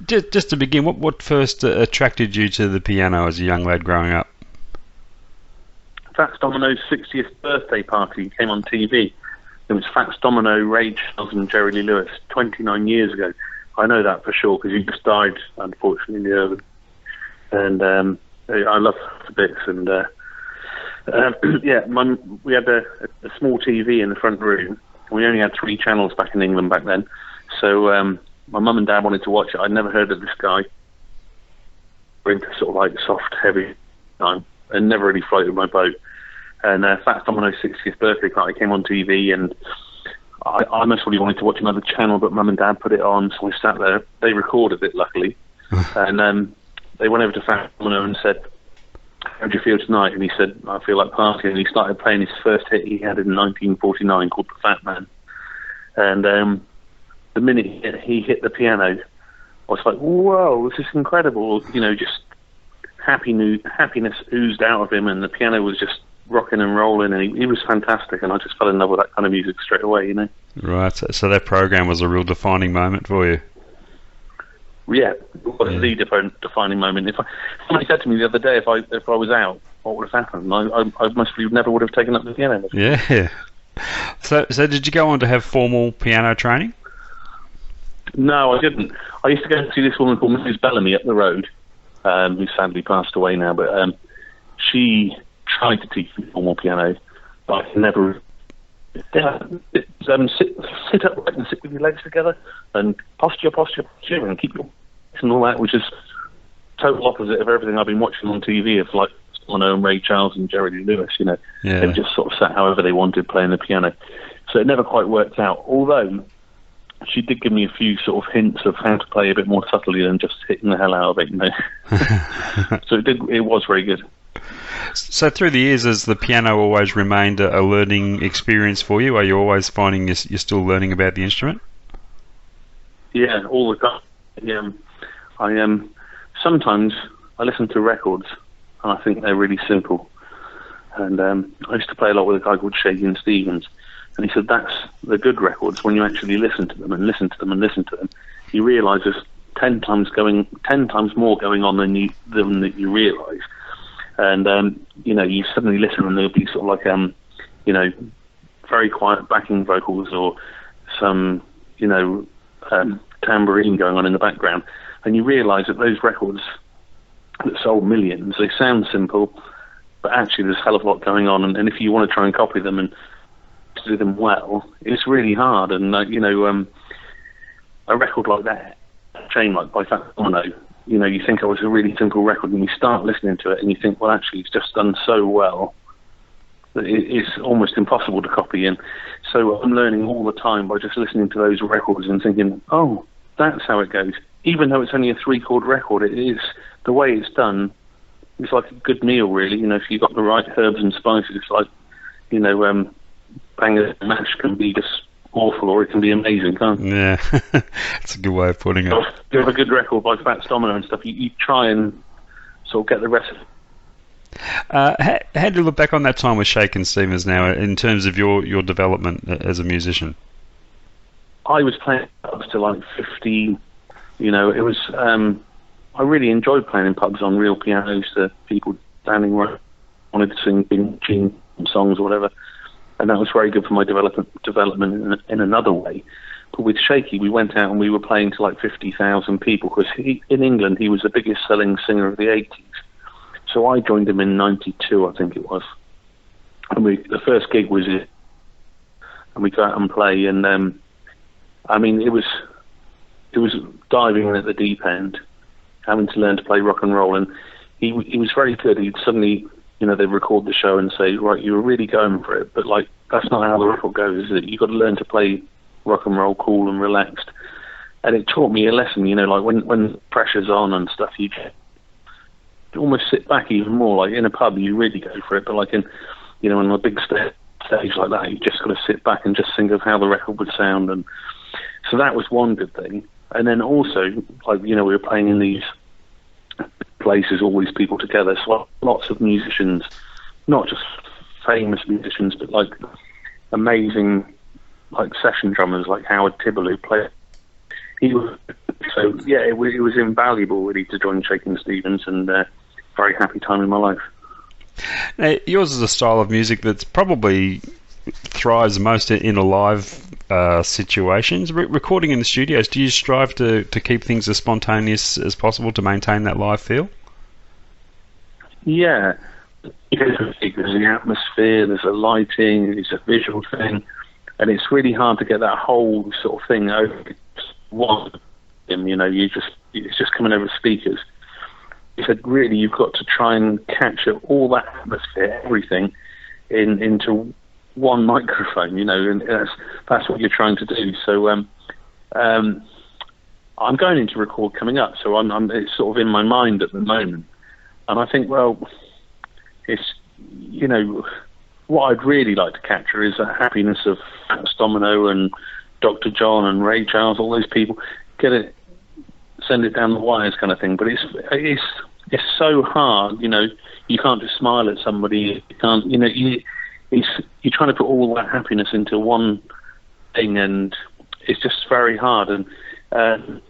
Just to begin, what first attracted you to the piano as a young lad growing up? Fats Domino's 60th birthday party came on TV. It was Fats Domino, Ray Charles and Jerry Lee Lewis 29 years ago. I know that for sure because he just died, unfortunately, early. And I love the bits. And yeah, we had a small TV in the front room. We only had 3 channels back in England back then. So my mum and dad wanted to watch it. I'd never heard of this guy. We're into sort of like soft, heavy time, and never really floated my boat. And Fats Domino's 60th birthday party came on TV, and I most really wanted to watch another channel, but mum and dad put it on, so I sat there. They recorded it, luckily. And they went over to Fats Domino and said, "How do you feel tonight?" And he said, "I feel like partying." And he started playing his first hit he had in 1949 called The Fat Man. And the minute he hit the piano, I was like, whoa, this is incredible. You know, just happiness oozed out of him, and the piano was just rocking and rolling, and he was fantastic, and I just fell in love with that kind of music straight away, you know. Right, so that program was a real defining moment for you. Yeah, it was the defining moment. If somebody said to me the other day if I was out, what would have happened? I must have never would have taken up the piano. Yeah. So did you go on to have formal piano training? No, I didn't. I used to go and see this woman called Mrs. Bellamy up the road, who sadly passed away now, but she tried to teach me formal piano, but I never. Sit upright and sit with your legs together, and posture, and keep your and all that, which is total opposite of everything I've been watching on TV of like Bono and Ray Charles and Jerry Lee Lewis. You know, yeah. They just sort of sat however they wanted playing the piano, so it never quite worked out. Although she did give me a few sort of hints of how to play a bit more subtly than just hitting the hell out of it, you know. So it was very good. So through the years, has the piano always remained a learning experience for you? Are you always finding you're still learning about the instrument? Yeah, all the time. Yeah, sometimes I listen to records and I think they're really simple. And I used to play a lot with a guy called Shakin' Stevens, and he said that's the good records. When you actually listen to them and listen to them and listen to them, you realise there's 10 times more going on than you realise. And you know, you suddenly listen and there'll be sort of like you know, very quiet backing vocals or some, you know, tambourine going on in the background, and you realise that those records that sold millions, they sound simple, but actually there's a hell of a lot going on, and if you want to try and copy them and do them well, it's really hard. And you know, a record like that, Chain Like by Fats Domino, you know, you think it was a really simple record, and you start listening to it and you think, well, actually it's just done so well that it's almost impossible to copy. And so I'm learning all the time by just listening to those records and thinking, oh, that's how it goes. Even though it's only a 3-chord record, it is, the way it's done, it's like a good meal, really. You know, if you've got the right herbs and spices, it's like, you know, bang and mash can be just awful, or it can be amazing, can't it? Yeah, that's a good way of putting it. So if you have a good record by Fats Domino and stuff, you try and sort of get the recipe. How do you look back on that time with Shakin' Stevens now in terms of your development as a musician? I was playing up to like 15. You know, it was. I really enjoyed playing in pubs on real pianos to people standing right, wanted to sing big tune songs or whatever, and that was very good for my development in another way. But with Shaky, we went out and we were playing to like 50,000 people because in England he was the biggest selling singer of the 80s. So I joined him in '92, I think it was, and the first gig was it, and we go out and play, and I mean it was diving in at the deep end, having to learn to play rock and roll, and he was very good. He'd suddenly, you know, they'd record the show and say, right, you were really going for it, but like that's not how the record goes, is it? You've got to learn to play rock and roll cool and relaxed. And it taught me a lesson, you know, like when pressure's on and stuff, you almost sit back even more. Like in a pub, you really go for it, but like in, you know, on a big stage like that, you just got to sit back and just think of how the record would sound. And so that was one good thing. And then also, like, you know, we were playing in these places, all these people together, so lots of musicians, not just famous musicians, but like amazing, like session drummers, like Howard Tibble, who played. He was So yeah, it was invaluable really to join Shakin' Stevens, and very happy time in my life. Now, yours is a style of music that's probably thrives most in a live situations. Recording in the studios, do you strive to keep things as spontaneous as possible to maintain that live feel? Yeah, there's the atmosphere, there's a lighting, there's a visual thing, and it's really hard to get that whole sort of thing over one. You know, it's just coming over speakers. He said, really, you've got to try and capture all that atmosphere, everything, into one microphone. You know, and that's what you're trying to do. So I'm going into record coming up, so it's sort of in my mind at the moment, and I think, well, it's, you know, what I'd really like to capture is the happiness of Fats Domino and Dr. John and Ray Charles, all those people. Send it down the wires kind of thing. But it's so hard, you know. You can't just smile at somebody. You can't, you know. You're trying to put all that happiness into one thing, and it's just very hard. And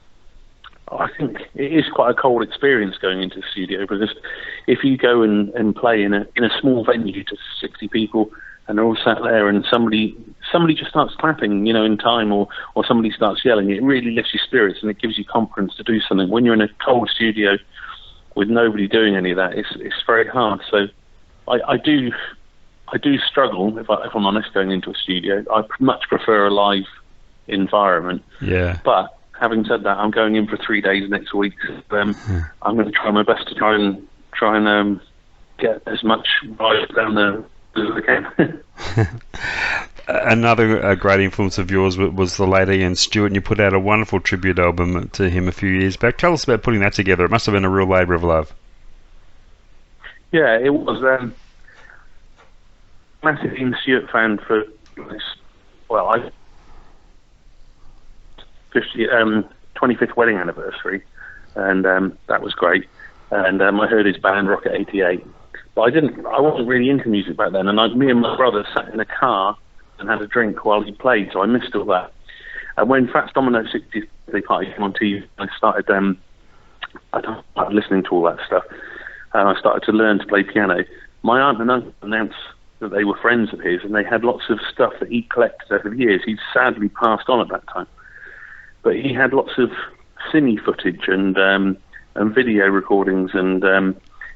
I think it is quite a cold experience going into the studio, because if you go and play in a small venue to 60 people, and they're all sat there, and somebody just starts clapping, you know, in time, or somebody starts yelling, it really lifts your spirits and it gives you confidence to do something. When you're in a cold studio with nobody doing any of that, it's very hard. So I do struggle, if I'm honest, going into a studio. I much prefer a live environment. Yeah. But having said that, I'm going in for 3 days next week. I'm going to try my best to try and get as much live down there as I can. Another great influence of yours was the late Ian Stewart, and you put out a wonderful tribute album to him a few years back. Tell us about putting that together. It must have been a real labour of love. Yeah, it was. Massive Ian Stewart fan for, well, 25th wedding anniversary, and that was great. And I heard his band Rocket 88, but I wasn't really into music back then. And me and my brother sat in a car and had a drink while he played, so I missed all that. And when Fats Domino's 60th birthday party came on TV, I started listening to all that stuff, and I started to learn to play piano. My aunt and uncle announced that they were friends of his, and they had lots of stuff that he'd collected over the years. He'd sadly passed on at that time, but he had lots of cine footage and video recordings and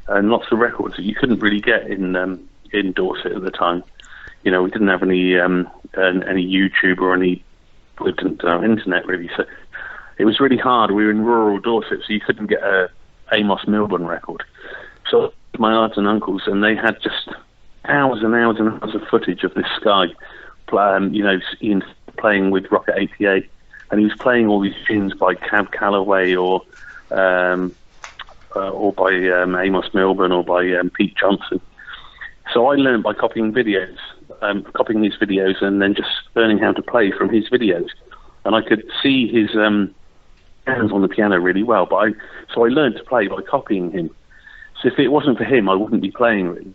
lots of records that you couldn't really get in Dorset at the time. You know, we didn't have any YouTube or any internet really, so it was really hard. We were in rural Dorset, so you couldn't get a Amos Milburn record. So my aunts and uncles, and they had just hours and hours and hours of footage of this guy, you know, Ian playing with Rocket 88, and he was playing all these tunes by Cab Calloway or by Amos Milburn or by Pete Johnson. So I learned by copying these videos, and then just learning how to play from his videos. And I could see his hands on the piano really well, so I learned to play by copying him. So if it wasn't for him, I wouldn't be playing really.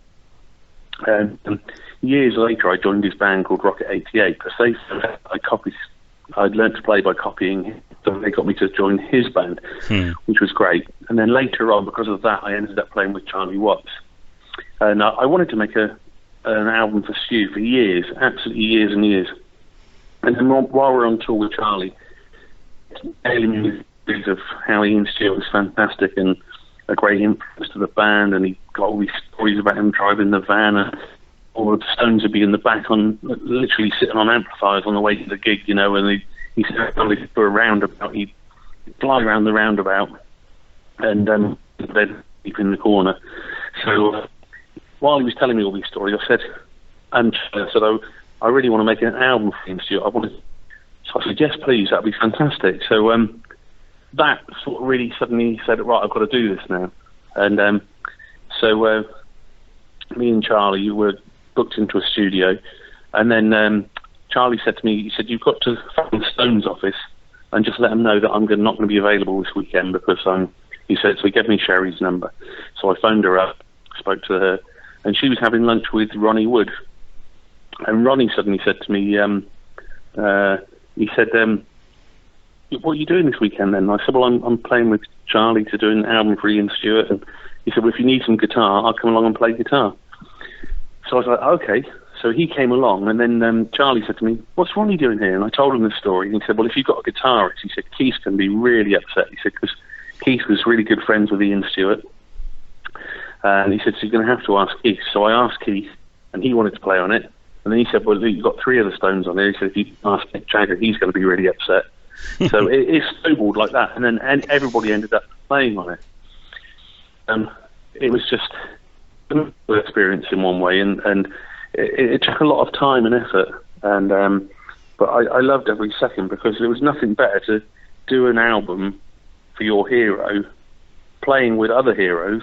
And years later, I joined his band called Rocket 88, because I'd learned to play by copying him, so they got me to join his band, which was great. And then later on, because of that, I ended up playing with Charlie Watts. And I wanted to make an album for Stu for years, absolutely years and years. And then while we're on tour with Charlie, telling me of how Ian Stewart was fantastic and a great influence to the band, and he got all these stories about him driving the van, and all the Stones would be in the back on, literally sitting on amplifiers on the way to the gig, you know, and he said for a roundabout, he'd fly around the roundabout and then deep in the corner. So while he was telling me all these stories, I said, I really want to make an album for him, Stuart. So I said, yes, please, that'd be fantastic. So that sort of really suddenly said, right, I've got to do this now. And so me and Charlie were booked into a studio, and then Charlie said to me, he said, you've got to phone the Stones office and just let them know that I'm not going to be available this weekend, because he said, so he gave me Sherry's number. So I phoned her up, spoke to her, and she was having lunch with Ronnie Wood. And Ronnie suddenly said to me, he said, what are you doing this weekend then? I said, well, I'm playing with Charlie to do an album for Ian Stewart. And he said, well, if you need some guitar, I'll come along and play guitar. So I was like, okay. So he came along, and then Charlie said to me, what's Ronnie doing here? And I told him the story, and he said, well, if you've got a guitarist, he said, Keith can be really upset. He said, because Keith was really good friends with Ian Stewart. And he said, so you're going to have to ask Keith. So I asked Keith, and he wanted to play on it. And then he said, well, you've got 3 other Stones on there. He said, if you ask Mick Jagger, he's going to be really upset. So it snowballed like that. And then everybody ended up playing on it. It was just an experience in one way. And it took a lot of time and effort. And but I loved every second, because there was nothing better to do an album for your hero, playing with other heroes,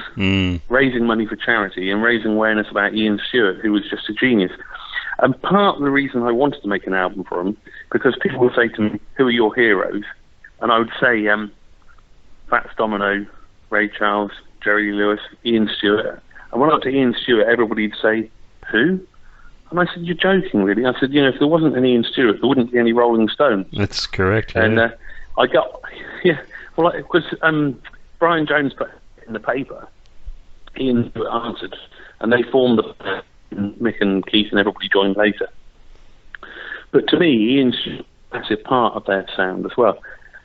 raising money for charity, and raising awareness about Ian Stewart, who was just a genius. And part of the reason I wanted to make an album for him, because people would say to me, who are your heroes? And I would say Fats Domino, Ray Charles, Jerry Lee Lewis, Ian Stewart. And when I got to Ian Stewart, everybody would say, who? And I said, you're joking, really? I said, if there wasn't an Ian Stewart, there wouldn't be any Rolling Stones. That's correct, yeah. And I got, well, because Brian Jones put in the paper, Ian Stewart answered, and they formed the Mick and Keith and everybody joined later. But to me, Ian's a massive part of their sound as well.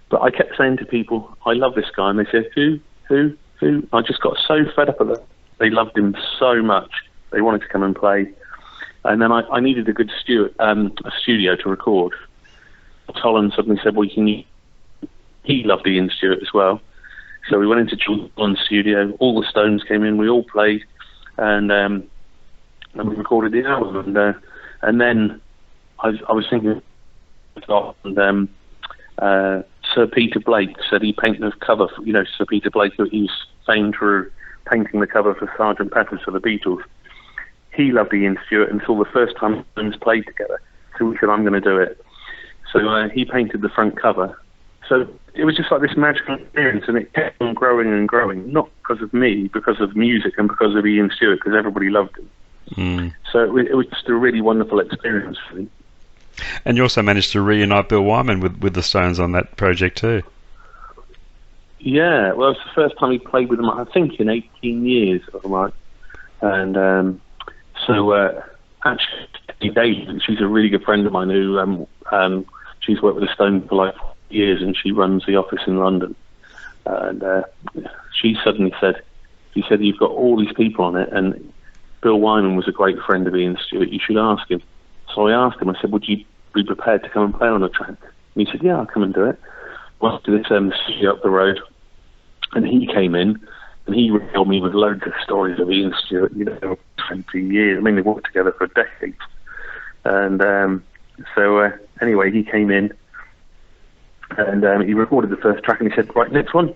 But I kept saying to people, I love this guy, and they said, who? I just got so fed up with it. They loved him so much, they wanted to come and play. And then I needed a good a studio to record. Holland suddenly said, well, he loved Ian Stewart as well. So we went into John's studio, all the Stones came in, we all played, and we recorded the album. And then I was thinking, and Sir Peter Blake said he painted the cover for, Sir Peter Blake, he's famed for painting the cover for Sgt. Pepper's for the Beatles. He loved Ian Stewart until the first time Stones played together. So he said, I'm going to do it. So he painted the front cover. So it was just like this magical experience, and it kept on growing and growing, not because of me, because of music and because of Ian Stewart, because everybody loved him. So it was just a really wonderful experience for me. And you also managed to reunite Bill Wyman with the Stones on that project too. Yeah, well, it was the first time he played with them, I think, in 18 years, if I'm right. And so actually, Daisy, she's a really good friend of mine who she's worked with the Stones for like years, and she runs the office in London. And she suddenly said, you've got all these people on it, and Bill Wyman was a great friend of Ian Stewart, you should ask him. So I asked him, I said, would you be prepared to come and play on a track? And he said, yeah, I'll come and do it. Went to this studio up the road, and he came in, and he regaled me with loads of stories of Ian Stewart, 20 years. I mean, they worked together for decades. And so anyway, he came in, and he recorded the first track, and he said, right, next one.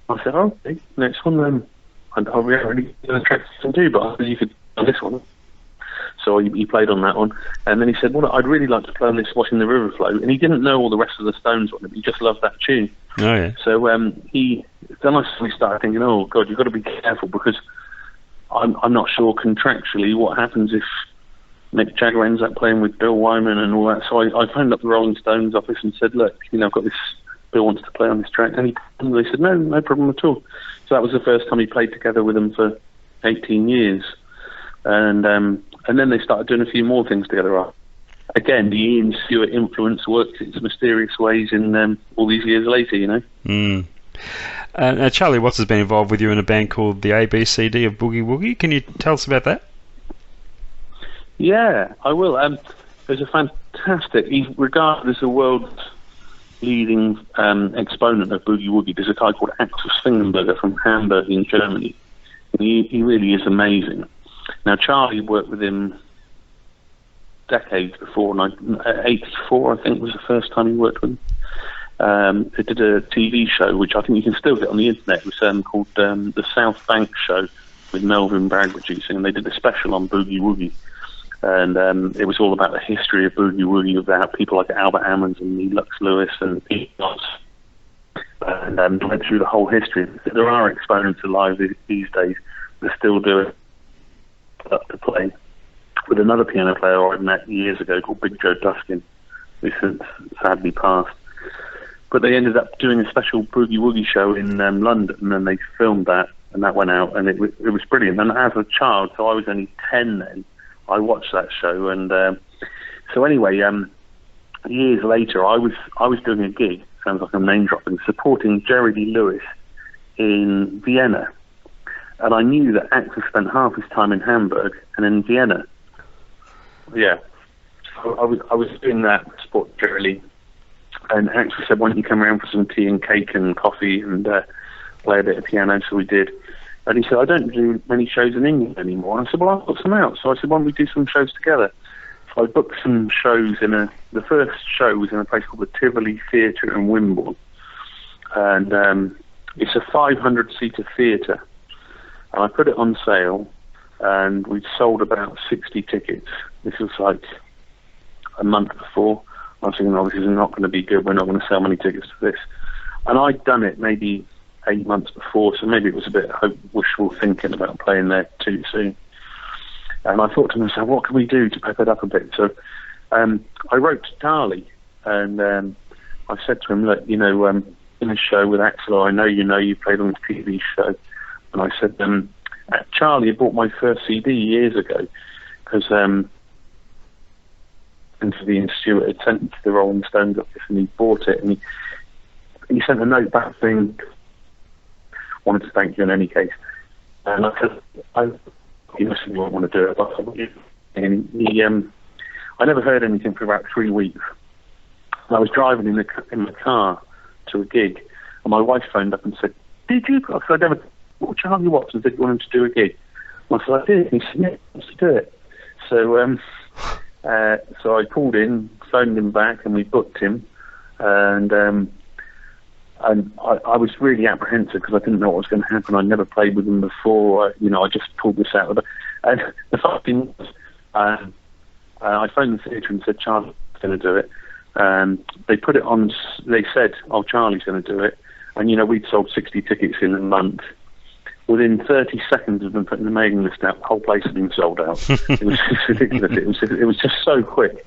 I said, oh, okay, next one. And I already done a track to do, but I said, you could do this one. So he played on that one, and then he said, well, I'd really like to play on this Watching the River Flow, and he didn't know all the rest of the Stones on it, he just loved that tune. Oh, yeah. So then I suddenly started thinking, oh, God, you've got to be careful, because I'm not sure contractually what happens if Mick Jagger ends up playing with Bill Wyman and all that. So I phoned up the Rolling Stones office and said, look, I've got this, Bill wants to play on this track, and they said, no problem at all. So that was the first time he played together with them for 18 years. And then they started doing a few more things together. Again, the Ian Stewart influence worked its mysterious ways in all these years later, Now, Charlie Watts has been involved with you in a band called the ABCD of Boogie Woogie. Can you tell us about that? Yeah, I will. There's a fantastic, he's regarded as the world's leading exponent of Boogie Woogie. There's a guy called Axel Swingenberger from Hamburg in Germany. And he really is amazing. Now, Charlie worked with him decades before, 84, I think, was the first time he worked with him. They did a TV show, which I think you can still get on the internet. It was called The South Bank Show, with Melvin Bragg producing, and they did a special on Boogie Woogie. And it was all about the history of Boogie Woogie, about people like Albert Hammond and Lux Lewis and Pete Knots. And went through the whole history. There are exponents alive these days that still do it up to play with another piano player I met years ago called Big Joe Duskin, who since sadly passed. But they ended up doing a special boogie woogie show in London, and they filmed that, and that went out, and it was brilliant. And as a child, so I was only 10 then, I watched that show, and so anyway, years later, I was doing a gig, sounds like I'm name dropping, supporting Jerry Lee Lewis in Vienna, and I knew that Axel spent half his time in Hamburg and in Vienna. Yeah, so I was doing that to support Jerry Lee, and Axel said, "Why don't you come around for some tea and cake and coffee and play a bit of piano?" So we did. And he said, "I don't do many shows in England anymore." And I said, "Well, I've got some out." So I said, "Why don't we do some shows together?" So I booked some shows the first show was in a place called the Tivoli Theatre in Wimbledon. And it's a 500-seater theatre. And I put it on sale, and we'd sold about 60 tickets. This was like a month before. I was thinking, this is not going to be good. We're not going to sell many tickets to this. And I'd done it maybe 8 months before, so maybe it was a bit wishful thinking about playing there too soon. And I thought to myself, what can we do to pep it up a bit? So I wrote to Charlie, and I said to him, look, in a show with Axel, I know you played on the TV show. And I said, Charlie had bought my first CD years ago, because into the Stewart had sent it to the Rolling Stones office, and he bought it, and he sent a note back saying, wanted to thank you in any case. And I said, he must not want to do it, but I never heard anything for about 3 weeks. And I was driving in the car to a gig, and my wife phoned up and said, "Did you?" I said, "I never." Well, Charlie Watson said you want him to do a gig. And I said, "I did." And he said, "Yeah, he wants to do it." So, so I called in, phoned him back, and we booked him. And I was really apprehensive because I didn't know what was going to happen. I'd never played with him before. I just pulled this out of it. And the funny thing was, I phoned the theatre and said, "Charlie's going to do it." They put it on. They said, "Oh, Charlie's going to do it." And we'd sold 60 tickets in a month. Within 30 seconds of them putting the mailing list out, the whole place had been sold out. It was ridiculous. It was just so quick.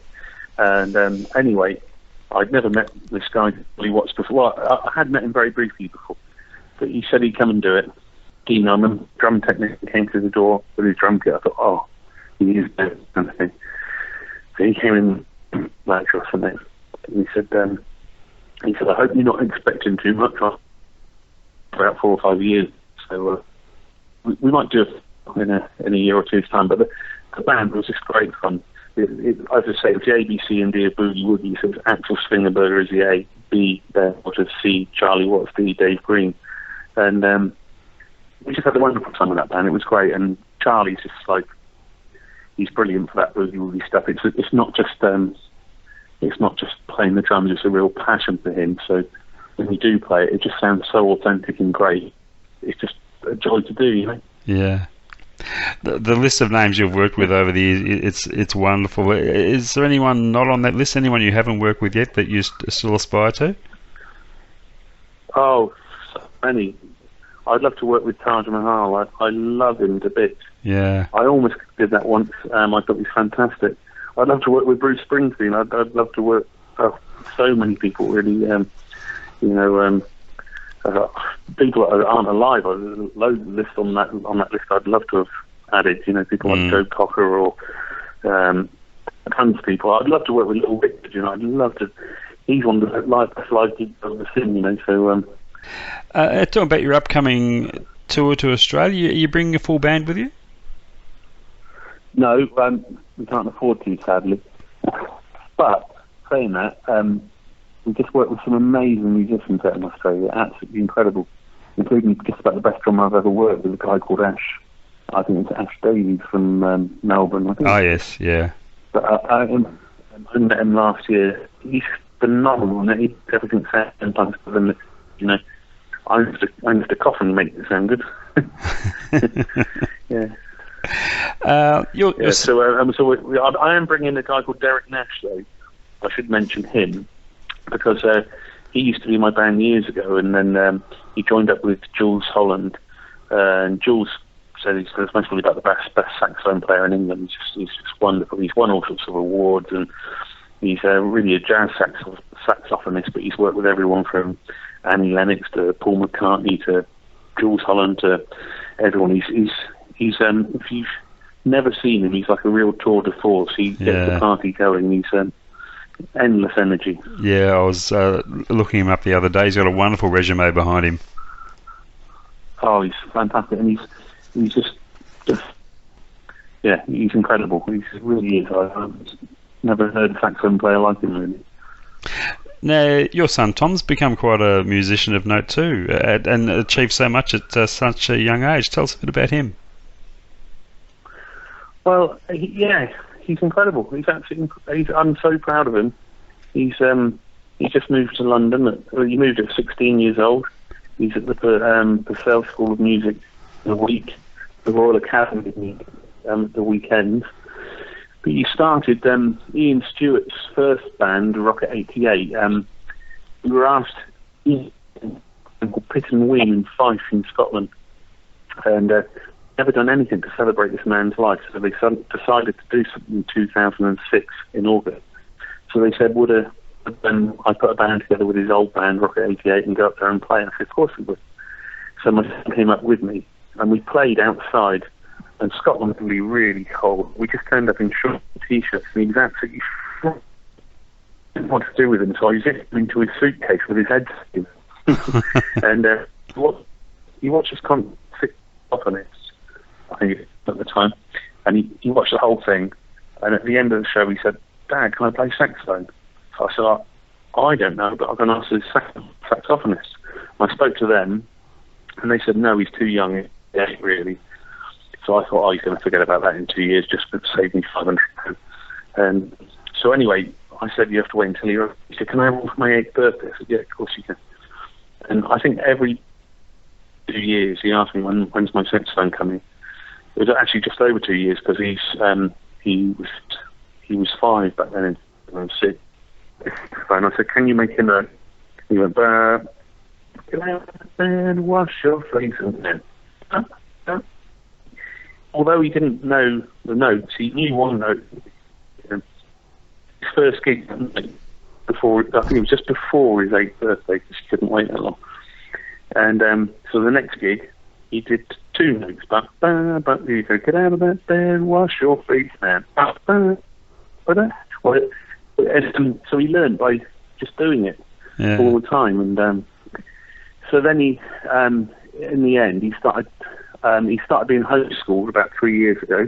And anyway, I'd never met this guy, Billy Watts, before. Well, I had met him very briefly before, but he said he'd come and do it. I remember the drum technician came through the door with his drum kit. I thought, oh, he is there, kind of thing. So he came in like or something, and he said, "I hope you're not expecting too much." For about 4 or 5 years, so we might do it in a year or two's time. But the band was just great fun. As I say, it was the A, B, C, and D of Boogie Woogie. So it was Axel Svingerberger as the A, B, Waters, C, Charlie Watts, D, Dave Green. And we just had a wonderful time with that band. It was great. And Charlie's just he's brilliant for that Boogie Woogie stuff. It's not just playing the drums, it's a real passion for him. So when you do play it, it just sounds so authentic and great. It's just a joy to do, Yeah. The list of names you've worked with over the years, it's wonderful. Is there anyone not on that list? Anyone you haven't worked with yet that you still aspire to? Oh, so many. I'd love to work with Taj Mahal. I love him to bits. Yeah. I almost did that once. I thought he was fantastic. I'd love to work with Bruce Springsteen. I'd love to work so many people, really. People that aren't alive. A load list on that list. I'd love to have added. People like Joe Cocker or tons of people. I'd love to work with Little Richard. I'd love to. He's one of the best live gigs I've ever seen. So. Talking about your upcoming tour to Australia, are you bringing a full band with you? No, we can't afford to, sadly. But saying that, we just worked with some amazing musicians out in Australia, absolutely incredible, including just about the best drummer I've ever worked with, a guy called Ash. I think it's Ash Davies from Melbourne. I think. Oh yes, yeah. But I met him last year. He's phenomenal, and everything sounds sometimes better than I'm just a cough and make it sound good. Yeah. So I am bringing a guy called Derek Nash, though. I should mention him because he used to be in my band years ago, and then he joined up with Jules Holland. And Jules said he's about the best saxophone player in England. He's just wonderful. He's won all sorts of awards, and He's really a jazz saxophonist, but he's worked with everyone from Annie Lennox to Paul McCartney to Jules Holland to everyone. He's if you've never seen him, he's like a real tour de force. He gets the party going. He's endless energy. Yeah, I was looking him up the other day. He's got a wonderful resume behind him. Oh, he's fantastic, and he's just yeah, he's incredible. He really is. I've never heard a saxophone player like him, really. Now, your son Tom's become quite a musician of note too, and achieved so much at such a young age. Tell us a bit about him. Well, he's incredible. I'm so proud of him. He just moved to London. He moved at 16 years old. He's at the Purcell School of Music the week, the Royal Academy the weekend. But he started Ian Stewart's first band, Rocket 88. We were asked called Pit and Wing in Fife in Scotland, and never done anything to celebrate this man's life. So they decided to do something in 2006 in August. So they said, would I put a band together with his old band, Rocket 88, and go up there and play? And I said, of course we would. So my son came up with me, and we played outside. And Scotland can be really cold. We just turned up in short t-shirts, and he was absolutely didn't know what to do with him. So I zipped him into his suitcase with his head in. And he watched us on it, I think at the time, and he watched the whole thing. And at the end of the show, he said, "Dad, can I play saxophone?" So I said, "I don't know, but I'm going to ask the saxophonist." I spoke to them, and they said, "No, he's too young. Yeah, really." So I thought, he's going to forget about that in 2 years, just to save me £500. And so anyway, I said, you have to wait until you're... He said, can I have one for my 8th birthday? I said, yeah, of course you can. And I think every 2 years he asked me, when's my saxophone coming? It was actually just over 2 years, because he was 5 back then, and 6. And I said, can you make him a... He went, get out and wash your face. And then... Although he didn't know the notes, he knew one note. His first gig, before, I think it was just before his 8th birthday, because he couldn't wait that long. And so the next gig, he did 2 notes. But you go, get out of that bed, wash your face, man. So he learned by just doing it all the time. And so then he, in the end, he started being homeschooled about 3 years ago,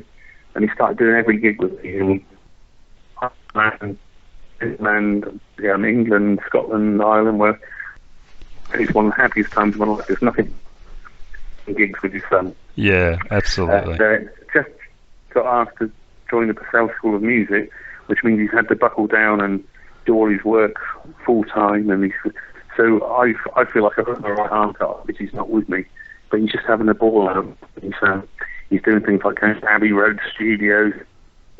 and he started doing every gig with me. And England, Scotland, Ireland, where it's one of the happiest times of my life. There's nothing gigs with his son. Yeah, absolutely. Just got asked to join the Purcell School of Music, which means he's had to buckle down and do all his work full time. And so I feel like I've got the right arm cut off, because he's not with me. But he's just having a ball out. He's doing things like going to Abbey Road Studios,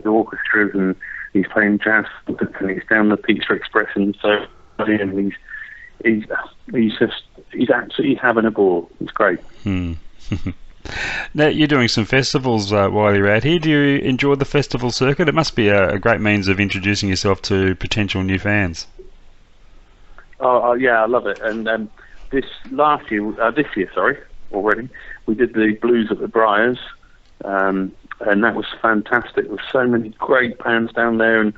the orchestras, and he's playing jazz, and he's down the Pizza Express, and so and he's absolutely having a ball. It's great. Now, you're doing some festivals while you're out here. Do you enjoy the festival circuit? It must be a great means of introducing yourself to potential new fans. Oh yeah, I love it. And this year, already, we did the Blues at the Briars, and that was fantastic. There were so many great bands down there, and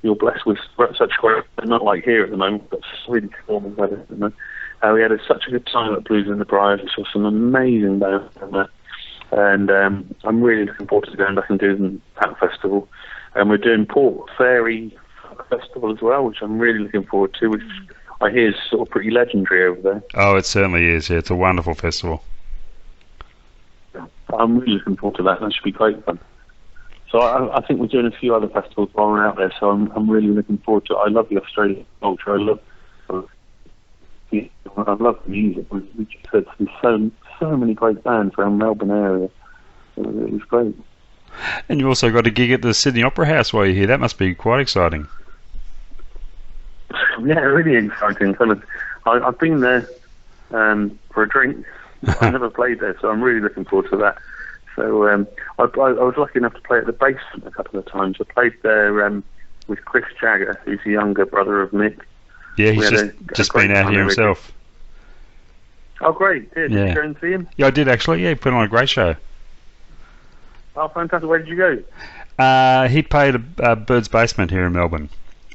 you're blessed with such great, not like here at the moment, but really warm weather. We had such a good time at Blues in the Briars. We saw some amazing bands down there, and I'm really looking forward to going back and doing that festival. And we're doing Port Fairy Festival as well, which I'm really looking forward to, which I hear is sort of pretty legendary over there. Oh, it certainly is. Yeah, it's a wonderful festival. I'm really looking forward to that. That should be great fun. So I think we're doing a few other festivals while we're out there. So I'm really looking forward to it. I love the Australian culture. I love the music. We just heard so many great bands around Melbourne area. It was great. And you also got a gig at the Sydney Opera House while you're here. That must be quite exciting. Yeah, really exciting. I've been there for a drink. I never played there, so I'm really looking forward to that. So I was lucky enough to play at the Basement a couple of times. I played there with Chris Jagger, who's the younger brother of Mick. Yeah, We he's had just great been out time here over himself. Oh, great. Did Yeah. you go and see him? Yeah, I did actually. Yeah, he put on a great show. Oh, fantastic. Where did you go? He played a Bird's Basement here in Melbourne,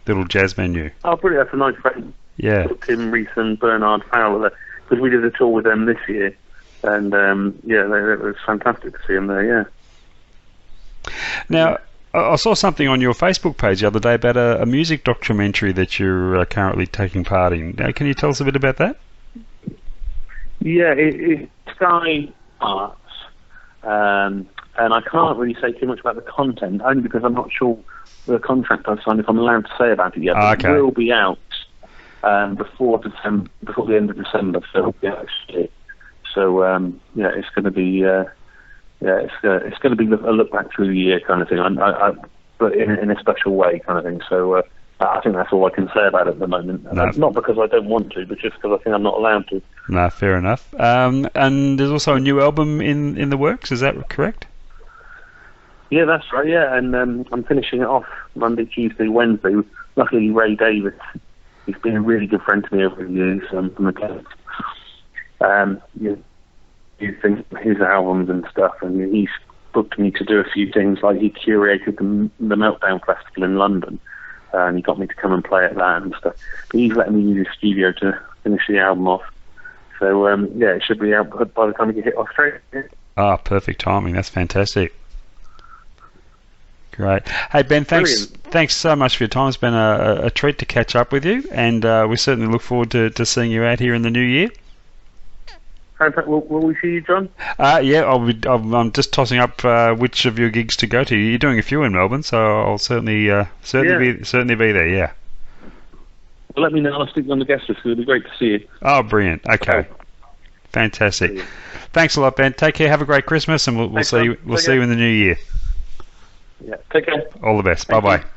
little jazz venue. Oh, brilliant. That's a nice friend. Yeah. Tim Reese and Bernard Fowler, because we did a tour with them this year. And, it was fantastic to see them there, yeah. Now, I saw something on your Facebook page the other day about a music documentary that you're currently taking part in. Can you tell us a bit about that? Yeah, it's Sky Arts. And I can't really say too much about the content, only because I'm not sure the contract I've signed, if I'm allowed to say about it yet. But Okay. it will be out before the end of December, so it'll be out actually. So it's going to be it's going to be a look back through the year kind of thing. But in a special way kind of thing. So I think that's all I can say about it at the moment. No. Not because I don't want to, but just because I think I'm not allowed to. No, fair enough. And there's also a new album in the works. Is that correct? Yeah, that's right. Yeah, and I'm finishing it off Monday, Tuesday, Wednesday. Luckily, Ray Davis, he's been a really good friend to me over the years from the club. You think his albums and stuff, and he's booked me to do a few things. Like he curated the Meltdown Festival in London, and he got me to come and play at that and stuff. But he's letting me use his studio to finish the album off. So it should be out by the time we get hit Australia. Ah, perfect timing. That's fantastic. Great. Hey Ben, thanks so much for your time. It's been a treat to catch up with you, and we certainly look forward to seeing you out here in the new year. Will we see you, John? Yeah, I'm just tossing up which of your gigs to go to. You're doing a few in Melbourne, so I'll certainly be there. Yeah. Well, let me know. I'll stick you on the guest list. It'll be great to see you. Oh, brilliant. Okay. Fantastic. Brilliant. Thanks a lot, Ben. Take care. Have a great Christmas, and we'll see you in the new year. Yeah. Take care. All the best. Thank Bye you. bye.